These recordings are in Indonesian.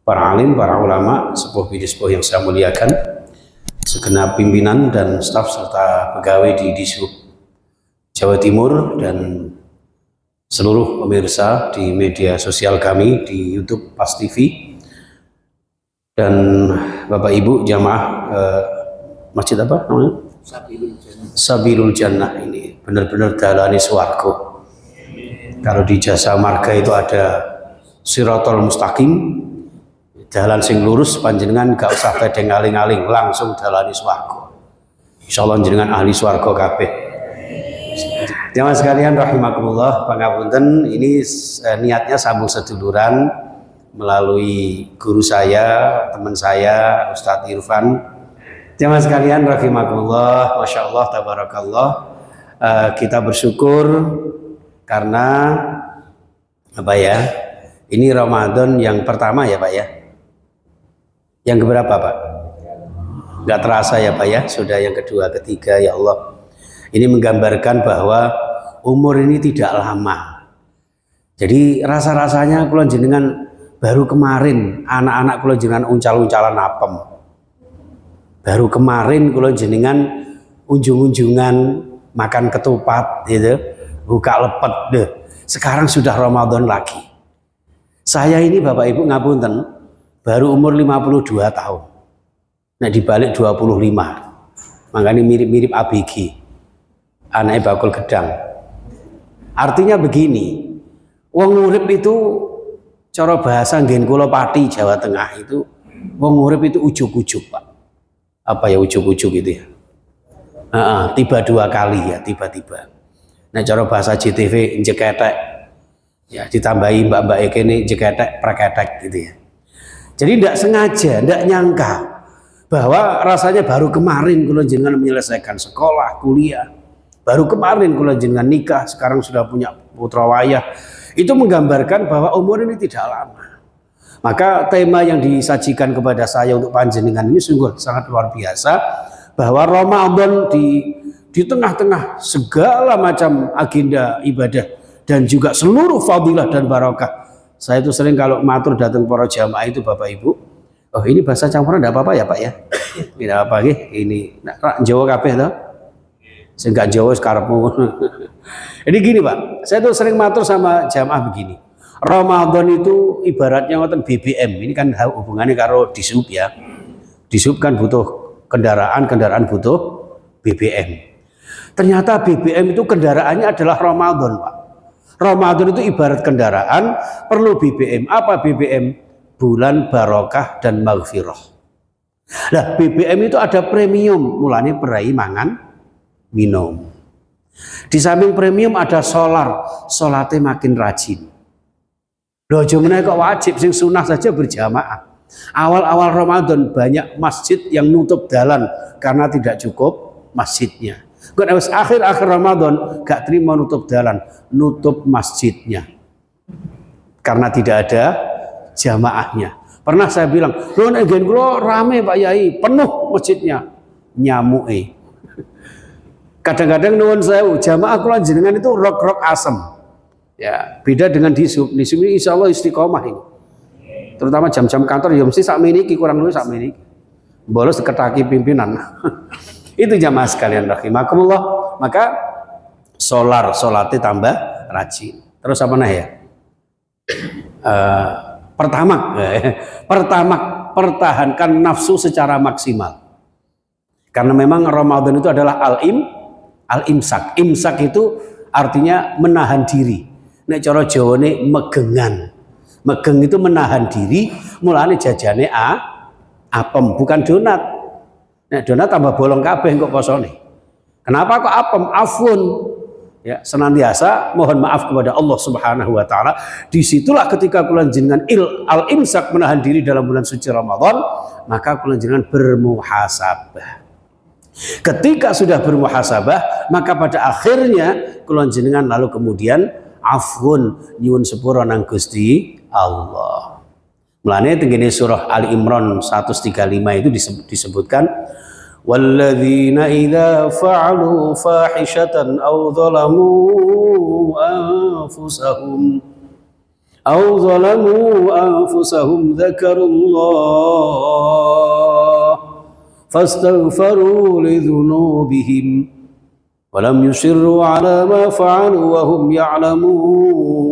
para alim, para ulama, sepuh bidik-sepuh yang saya muliakan, segenap pimpinan dan staf serta pegawai di Dishub Jawa Timur dan seluruh pemirsa di media sosial kami di YouTube Pas TV dan Bapak Ibu jamaah masjid apa namanya? Sabilul Jannah. Ini benar-benar dalani swarga. Kalau di jasa marga itu ada Siratal Mustaqim, jalan sing lurus, panjenengan gak usah tedeng aling-aling, langsung dalani swarga. Insyaallah jenengan ahli swarga kabeh. Jamaah sekalian rahimakumullah, pangapunten, ini niatnya sambung seduluran melalui guru saya, teman saya, Ustadz Irfan. Jamaah sekalian rahimakumullah, Masya Allah, tabarakallah. Kita bersyukur karena apa ya? Ini Ramadan yang pertama ya Pak ya? Yang keberapa Pak? Gak terasa ya Pak ya? Sudah yang kedua, ketiga, ya Allah. Ini menggambarkan bahwa umur ini tidak lama. Jadi rasa-rasanya kula jenengan baru kemarin anak-anak kula jenengan uncal-uncalan apem. Baru kemarin kula jenengan unjung-unjungan makan ketupat gitu, buka lepet deh. Sekarang sudah Ramadan lagi. Saya ini Bapak Ibu ngapunten baru umur 52 tahun. Nah dibalik 25. Makanya mirip-mirip ABG. Anaknya bakul gedang. Artinya begini, wong urip itu cara bahasa nggen kula Pati Jawa Tengah itu, wong urip itu ujug-ujug Pak. Apa ya ujug-ujug itu ya? Tiba dua kali ya, tiba-tiba. Nah cara bahasa JTV jeketek, ya ditambahi mbak-mbak ini jeketek preketek gitu ya. Jadi tidak sengaja, tidak nyangka bahwa rasanya baru kemarin kula jenengan menyelesaikan sekolah, kuliah. Baru kemarin kula jenengan nikah, sekarang sudah punya putra wayah. Itu menggambarkan bahwa umur ini tidak lama. Maka tema yang disajikan kepada saya untuk panjenengan ini sungguh sangat luar biasa. Bahwa Ramadan di tengah-tengah segala macam agenda ibadah dan juga seluruh fadilah dan barakah. Saya itu sering kalau matur datang para jamaah itu Bapak Ibu. Oh ini bahasa campuran tidak apa-apa ya Pak ya? Tidak apa ini Jawa kabeh toh. Sehingga Jawa sekarapmu. Jadi gini Pak, saya tuh sering matur sama jamaah begini. Ramadan itu ibaratnya ngoten BBM. Ini kan hubungannya karo Dishub ya. Dishub kan butuh kendaraan butuh BBM. Ternyata BBM itu kendaraannya adalah Ramadan Pak. Ramadan itu ibarat kendaraan, perlu BBM. Apa BBM? Bulan barokah dan maghfirah. Nah BBM itu ada premium, mulanya perai mangan minum. Di samping premium ada solar, solatnya makin rajin. Loh jumlah kok wajib, sing sunah saja berjamaah. Awal-awal Ramadan banyak masjid yang nutup jalan karena tidak cukup masjidnya. Kan akhir-akhir Ramadan gak terima nutup jalan, nutup masjidnya karena tidak ada jamaahnya. Pernah saya bilang, loh negen kula rame Pak Yai, penuh masjidnya, nyamuk. Kadang-kadang nuwun sewu, jamaah kula jenengan itu rok-rok asem. Ya, beda dengan Dishub. Dishub ini insya Allah istiqomah ini. Terutama jam-jam kantor ya mesti sak meniki, kurang lebih sak meniki. Bolos diketaki pimpinan. Itu jamaah sekalian rahimakumullah. Maka solatnya tambah rajin. Terus apa nah ya? Pertama pertahankan nafsu secara maksimal. Karena memang Ramadan itu adalah al-imsak. Imsak itu artinya menahan diri. Nek cara Jawane megengan. Megeng itu menahan diri, mulane jajane apem, bukan donat. Nek donat tambah bolong kabeh kok posone. Kenapa kok apem? Afun. Ya, senantiasa mohon maaf kepada Allah Subhanahu wa taala. Disitulah ketika kula jenengan al-imsak menahan diri dalam bulan suci Ramadan, maka kula jenengan bermuhasabah. Ketika sudah bermuhasabah, maka pada akhirnya kula jenengan lalu kemudian afun nyuwun sepura nang Gusti Allah. Mulane tengene surah Ali Imran 135 itu disebutkan walladzina idza fa'alu fahishatan aw dhalamu anfusahum أو ظلموا أنفسهم ذكروا الله فاستغفروا لذنوبهم ولم يصروا على ما فعلوا وهم يعلمون.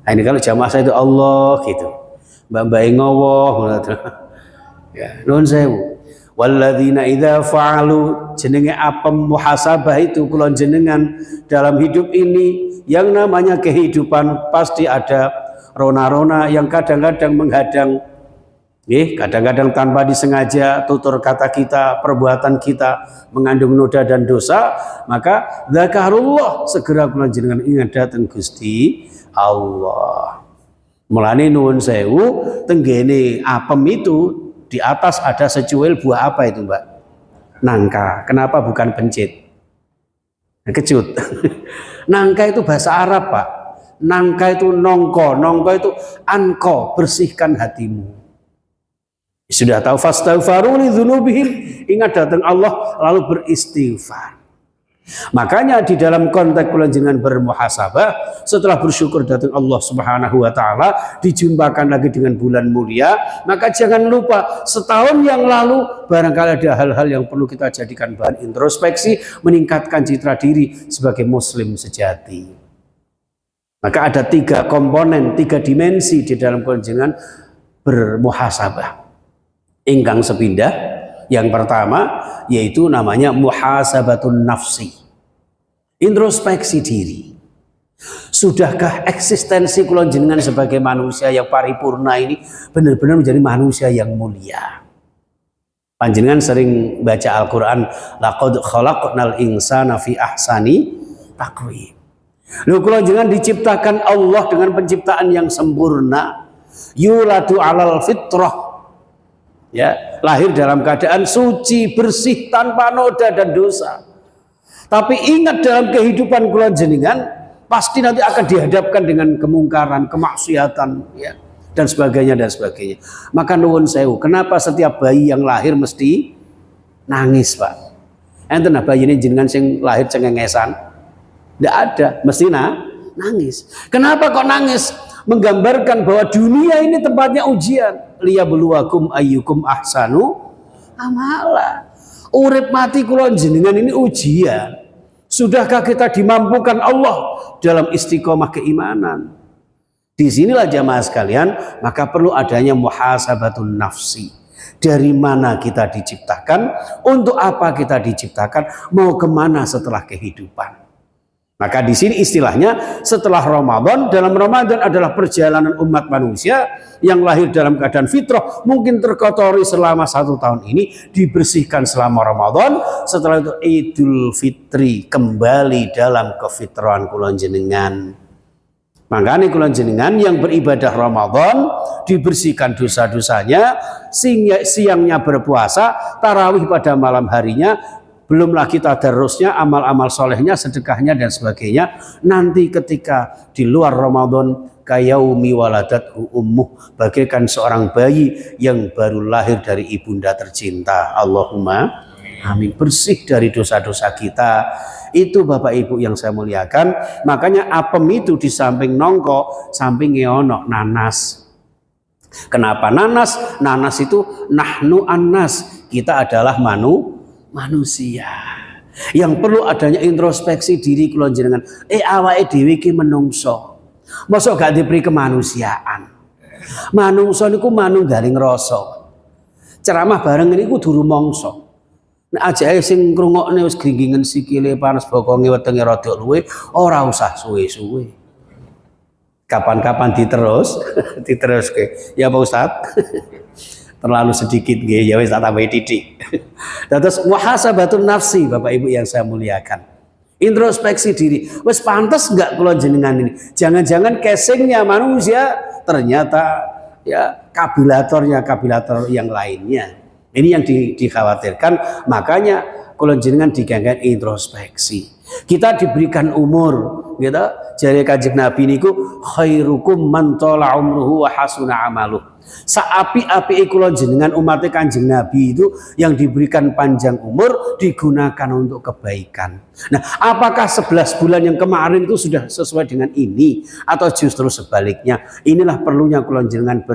Nah, ini kalau jamaah saya itu Allah gitu, mbak-mbak ngowoh ya, nuwun sewu. Walladzina idza fa'alu, jenenge apem muhasabah itu kula jenengan dalam hidup ini, yang namanya kehidupan pasti ada rona-rona yang kadang-kadang menghadang, kadang-kadang tanpa disengaja tutur kata kita, perbuatan kita mengandung noda dan dosa, maka zakarullah, segera kula jenengan ingat datang Gusti Allah. Mulane nuwun sewu, tenggene apem itu di atas ada secuil buah apa itu, Mbak? Nangka. Kenapa bukan pencit? Kecut. Nangka itu bahasa Arab, Pak. Nangka itu nongko. Nongko itu anko, bersihkan hatimu. Sudah tahu fastaghfaru li dzunubihim, ingat datang Allah lalu beristighfar. Makanya di dalam konteks kula jenengan bermuhasabah, setelah bersyukur datang Allah Subhanahu wa taala, dijumpakan lagi dengan bulan mulia, maka jangan lupa setahun yang lalu barangkali ada hal-hal yang perlu kita jadikan bahan introspeksi, meningkatkan citra diri sebagai muslim sejati. Maka ada 3 komponen, 3 dimensi di dalam kula jenengan bermuhasabah. Ingkang sepindah, yang pertama yaitu namanya muhasabatun nafsi, introspeksi diri. Sudahkah eksistensi kula jenengan sebagai manusia yang paripurna ini benar-benar menjadi manusia yang mulia? Panjenengan sering baca Al-Quran, laqad khalaqnal insana fi ahsani taqwim. Lho, kula jenengan diciptakan Allah dengan penciptaan yang sempurna, yuladu alal fitrah, ya, lahir dalam keadaan suci, bersih, tanpa noda dan dosa. Tapi ingat dalam kehidupan kula jenengan pasti nanti akan dihadapkan dengan kemungkaran, kemaksiatan, ya, dan sebagainya dan sebagainya. Maka nuwun sewu, kenapa setiap bayi yang lahir mesti nangis, Pak? Enten bayi ini jenengan sing lahir cengengesan? Tidak ada, mesti nangis. Kenapa kok nangis? Menggambarkan bahwa dunia ini tempatnya ujian. Liyabluwakum ayyukum ahsanu amala. Urip mati kula jenengan ini ujian. Sudahkah kita dimampukan Allah dalam istiqomah keimanan? Disinilah jamaah sekalian, maka perlu adanya muhasabatun nafsi. Dari mana kita diciptakan, untuk apa kita diciptakan, mau kemana setelah kehidupan. Maka di sini istilahnya setelah Ramadan, dalam Ramadan adalah perjalanan umat manusia yang lahir dalam keadaan fitrah, mungkin terkotori selama 1 tahun ini, dibersihkan selama Ramadan. Setelah itu Idul Fitri, kembali dalam kefitrahan kula jenengan. Makanya kula jenengan yang beribadah Ramadan dibersihkan dosa-dosanya, siangnya berpuasa, tarawih pada malam harinya, belum lagi tadarusnya, amal-amal solehnya, sedekahnya dan sebagainya. Nanti ketika di luar Ramadan, kayaumi waladathu ummuh, bagaikan seorang bayi yang baru lahir dari ibunda tercinta. Allahumma amin. Bersih dari dosa-dosa kita. Itu Bapak Ibu yang saya muliakan. Makanya apem itu di samping nongko, sampingnya ono nanas. Kenapa nanas? Nanas itu nahnu annas, kita adalah manusia yang perlu adanya introspeksi diri kula jenengan. Awake dhewe iki menungso. Mosok gak diberi kemanusiaan. Manungsa niku manunggaling rasa. Ceramah bareng niku durung mangsa. Nek ajake sing ngrungokne wis gringgingen sikile, panas bokonge, wetenge rada luwe, ora usah suwe-suwe. Kapan-kapan diteruske. Ya Pak Ustaz. Terlalu sedikit nggih, ya wis tak tambahi titik. Terus muhasabatun nafsi, Bapak Ibu yang saya muliakan. Introspeksi diri. Wis pantas enggak kula jenengan ini? Jangan-jangan casingnya manusia ternyata ya kabilator yang lainnya. Ini yang dikhawatirkan. Makanya kula jenengan diganggan introspeksi. Kita diberikan umur gitu. Jare Kanjeng Nabi niku khairukum man thala umruhu wa hasuna amaluh. Saapi-api kula jenengan umat Kanjeng Nabi itu yang diberikan panjang umur digunakan untuk kebaikan. Nah, apakah 11 bulan yang kemarin itu sudah sesuai dengan ini atau justru sebaliknya? Inilah perlunya kula jenengan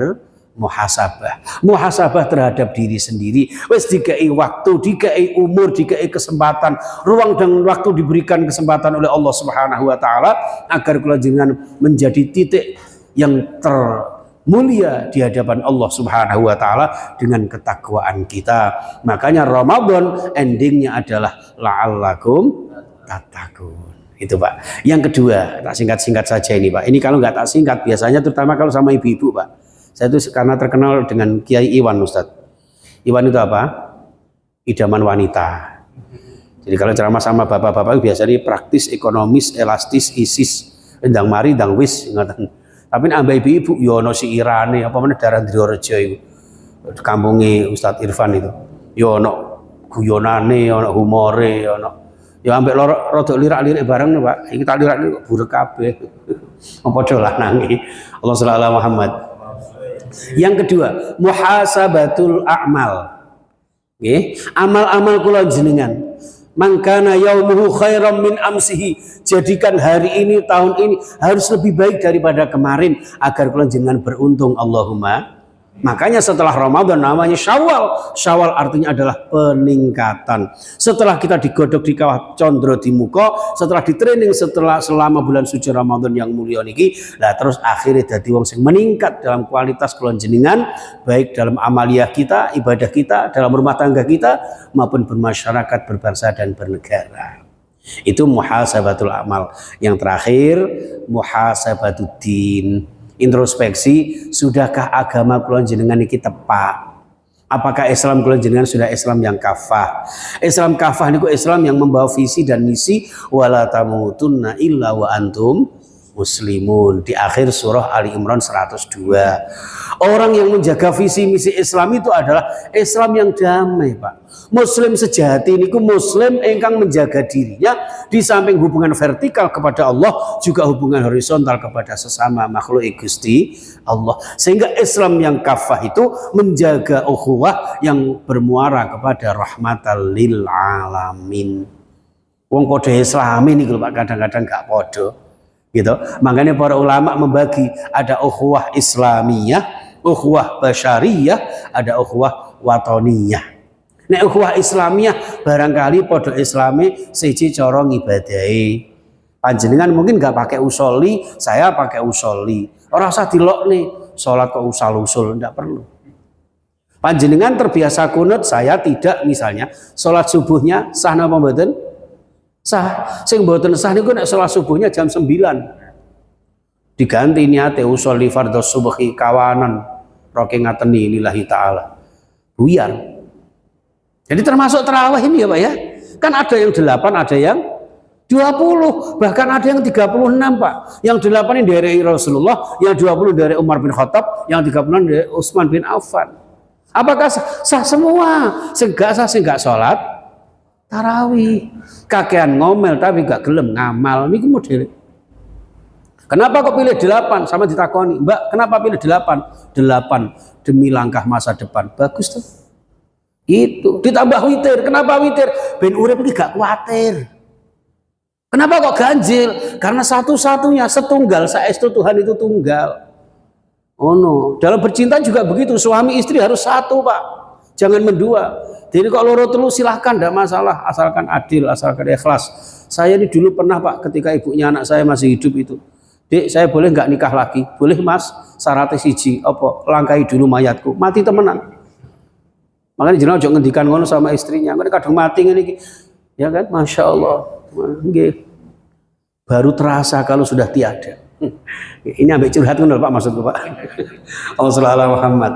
muhasabah terhadap diri sendiri. Wes dikai waktu, dikai umur, dikai kesempatan, ruang dan waktu diberikan kesempatan oleh Allah Subhanahu wa taala agar kula jenengan menjadi titik yang termulia di hadapan Allah Subhanahu wa taala dengan ketakwaan kita. Makanya Ramadan endingnya adalah la'allakum tattaqun. Itu Pak. Yang kedua, tak singkat-singkat saja ini Pak. Ini kalau nggak tak singkat biasanya terutama kalau sama ibu-ibu Pak. Saya itu karena terkenal dengan Kiai Iwan Ustadz. Iwan itu apa? Idaman wanita. Jadi kalau ceramah sama bapak-bapak biasanya praktis, ekonomis, elastis, isis, ndang mari, ndang wis. Tapi nambah ibu-ibu, yono si Irane, apa mana darah Driorjo itu, kampungnya Ustadz Irfan itu. Yono guyonane, yono humore, yono. Ya ambek rodok lirak-lirik bareng Pak. Kita lirak-lirik buruk kabeh. Padha lah nangi. Allah sallallahu Muhammad. Yang kedua, muhasabatul a'mal. Amal-amal kula jenengan. Mangkana yaumuhu khairam min amsihi. Jadikan hari ini, tahun ini harus lebih baik daripada kemarin agar kula jenengan beruntung. Allahumma. Makanya setelah Ramadan namanya Syawal. Syawal artinya adalah peningkatan. Setelah kita digodok di kawah condro di muka, setelah di training selama bulan suci Ramadan yang mulia niki, lah terus akhirnya jadi wong sing meningkat dalam kualitas kula jenengan, baik dalam amaliyah kita, ibadah kita, dalam rumah tangga kita maupun bermasyarakat, berbangsa dan bernegara. Itu muhasabatul amal. Yang terakhir muhasabatuddin. Introspeksi, sudahkah agama kula jenengan iki tepak? Apakah Islam kula jenengan sudah Islam yang kafah? Islam kafah niku Islam yang membawa visi dan misi wala tamutunna illa wa antum muslimun di akhir surah Ali Imran 102. Orang yang menjaga visi misi Islam itu adalah Islam yang damai, Pak. Muslim sejati niku muslim ingkang menjaga dirinya di samping hubungan vertikal kepada Allah juga hubungan horizontal kepada sesama makhluk Gusti Allah. Sehingga Islam yang kafah itu menjaga ukhuwah yang bermuara kepada rahmatan lil alamin. Wong padha Islami niku Pak kadang-kadang gak padha. Gitu. Makanya para ulama membagi ada ukhuwah Islamiyah, ukhuwah basyariyah, ada ukhuwah watoniyah. Nek ukhuwah Islamiyah barangkali padha Islami siji cara ngibadahi. Panjenengan mungkin nggak pakai usolli, saya pakai usolli. Ora usah dilokne salat kok usul-usul, ndak perlu. Panjenengan terbiasa kunut, saya tidak misalnya. Salat subuhnya sah napa mboten? Sah. Sing mboten sah niku nek salat subuhnya jam 9. Diganti niate usolli fardhu subhi kawanan roke ngateni lillahi taala. Buyar. Jadi termasuk tarawih ini ya Pak ya. Kan ada yang 8, ada yang 20, bahkan ada yang 36 Pak. Yang 8 ini dari Rasulullah, yang 20 dari Umar bin Khattab, yang 36 dari Utsman bin Affan. Apakah sah semua? Sing gak sah sing gak salat tarawih. Kakean ngomel tapi gak gelem ngamal niku model. Kenapa kok pilih 8? Sama ditakoni, Mbak, kenapa pilih 8? 8 demi langkah masa depan. Bagus tuh. Itu ditambah witir. Kenapa witir? Ben urip iki gak kuatir. Kenapa kok ganjil? Karena satu-satunya setunggal saestu Tuhan itu tunggal. Oh no, dalam bercinta juga begitu. Suami istri harus satu Pak, jangan mendua. Jadi kok loro telu silahkan, tidak masalah, asalkan adil, asalkan ikhlas. Saya ini dulu pernah Pak, ketika ibunya anak saya masih hidup itu, Dek, saya boleh nggak nikah lagi? Boleh Mas, syaratnya siji, apa? Langkahi dulu mayatku, mati temenan. Makanya jenengan ojo ngendikan ngono sama istrinya. Mereka kadang mati ngene iki. Ya kan? Masya Allah. Nggih. Baru terasa kalau sudah tiada. Ini ambek curhat ngono Pak maksudku Pak. Allah sallallahu Muhammad.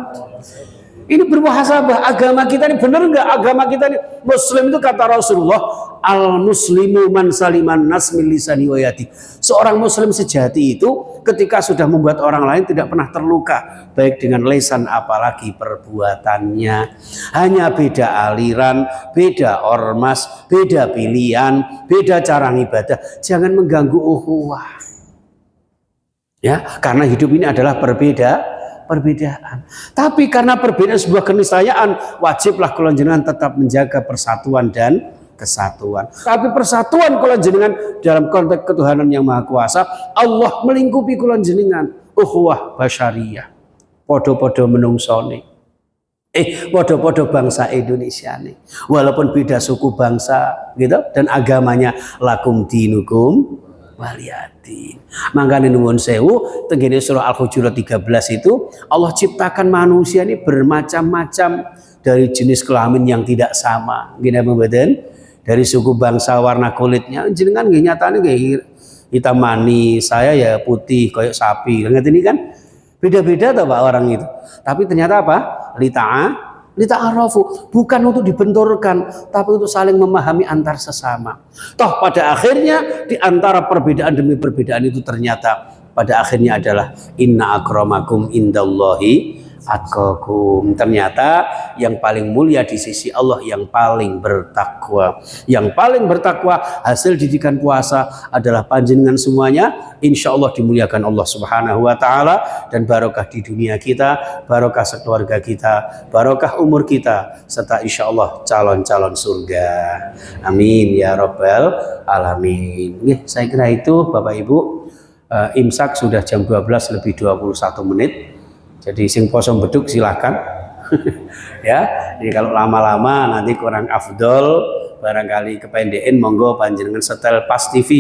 Ini bermuhasabah, agama kita ini benar nggak? Agama kita ini Muslim itu kata Rasulullah, al muslimu man saliman nas min lisani wa yadi. Seorang Muslim sejati itu ketika sudah membuat orang lain tidak pernah terluka, baik dengan lisan apalagi perbuatannya. Hanya beda aliran, beda ormas, beda pilihan, beda cara ibadah. Jangan mengganggu ukhuwah. Ya, karena hidup ini adalah perbedaan. Tapi karena perbedaan sebuah keniscayaan, wajiblah kula jenengan tetap menjaga persatuan dan kesatuan. Tapi persatuan kula jenengan dalam konteks ketuhanan yang maha kuasa, Allah melingkupi kula jenengan. Ukhuwah basyariyah. Podo-podo menungsone. Podo-podo bangsa Indonesia nih. Walaupun beda suku bangsa gitu dan agamanya, lakum dinukum waliyadin. Makanya nuwun sewu tenggene surah Al-Hujurat 13 itu Allah ciptakan manusia ini bermacam-macam dari jenis kelamin yang tidak sama. Gini mboten? Dari suku bangsa warna kulitnya jenengan nggih nyatane nggih hitam manis, saya ya putih kayak sapi. Ngerti ini kan? Beda-beda toh Pak orang itu. Tapi ternyata apa? Lita'arafu, bukan untuk dibenturkan, tapi untuk saling memahami antar sesama. Toh pada akhirnya di antara perbedaan demi perbedaan itu ternyata pada akhirnya adalah inna akramakum indallahi atqakum. Ternyata yang paling mulia di sisi Allah yang paling bertakwa. Yang paling bertakwa hasil didikan puasa adalah panjenengan semuanya insya Allah dimuliakan Allah Subhanahu wa taala dan barokah di dunia kita, barokah sekeluarga kita, barokah umur kita serta insya Allah calon-calon surga. Amin ya rabbal alamin. Saya kira itu Bapak Ibu. Imsak sudah jam 12 lebih 21 menit. Jadi sing poso beduk silakan. Ya, jadi kalau lama-lama nanti kurang afdol, barangkali kependekan monggo panjenengan setel Pas TV,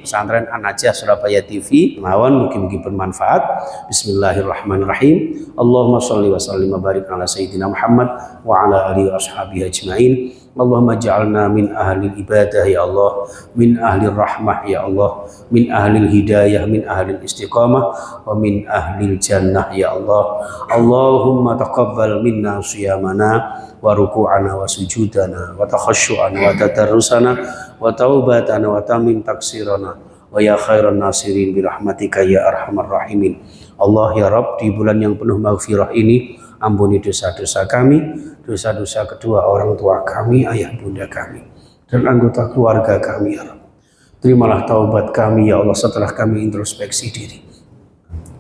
Pesantren An-Najah Surabaya TV. Mawon mugi-mugi bermanfaat. Bismillahirrahmanirrahim. Allahumma sholli wa sallim wa barik ala sayyidina Muhammad wa ala alihi wa ashabihi ajmain. Allahumma ja'alna min ahli ibadah ya Allah, min ahli rahmah ya Allah, min ahli hidayah, min ahli istiqamah, wa min ahli jannah ya Allah. Allahumma taqabbal minna siyamana wa ruku'ana wa sujudana wa takhasyu'ana wa tadarrusana wa taubatana wa tamim taksirana wa ya khairan nasirin birahmatika ya arhamar rahimin. Allah ya Rabb, di bulan yang penuh maghfirah ini ampuni dosa-dosa kami, dosa-dosa kedua orang tua kami, ayah bunda kami, dan anggota keluarga kami ya Rabb. Terimalah taubat kami ya Allah setelah kami introspeksi diri.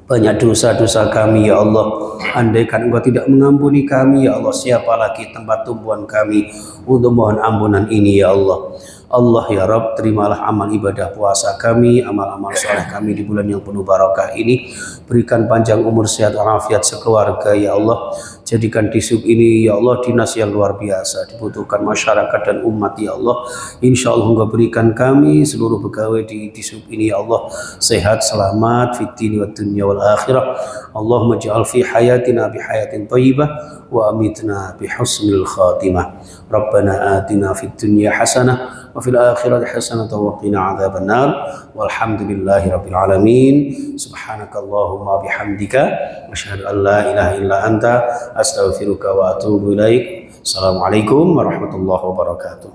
Banyak dosa-dosa kami ya Allah. Andaikan Engkau tidak mengampuni kami ya Allah, siapa lagi tempat tumpuan kami untuk mohon ampunan ini ya Allah. Allah ya Rabb, terimalah amal ibadah puasa kami, amal-amal soleh kami di bulan yang penuh barakah ini. Berikan panjang umur, sehat, walafiat sekeluarga ya Allah. Jadikan disub ini ya Allah dinas yang luar biasa dibutuhkan masyarakat dan umat ya Allah. Insya Allah Engkau berikan kami seluruh pegawai di disub ini ya Allah sehat, selamat fid dini wad dunya wal akhirah. Allahumma ja'al fi hayatina bi hayatin thayyibah wa amitna bi husnil khatimah. Rabbana atina fid dunya hasanah wa fil akhirati hasanatan wa qina adzaban nar. Walhamdulillahi rabbil alamin. Subhanakallahumma bihamdika asyhadu an la ilaha illa anta astaghfiruka wa atubu ilaik. Assalamualaikum warahmatullahi wabarakatuh.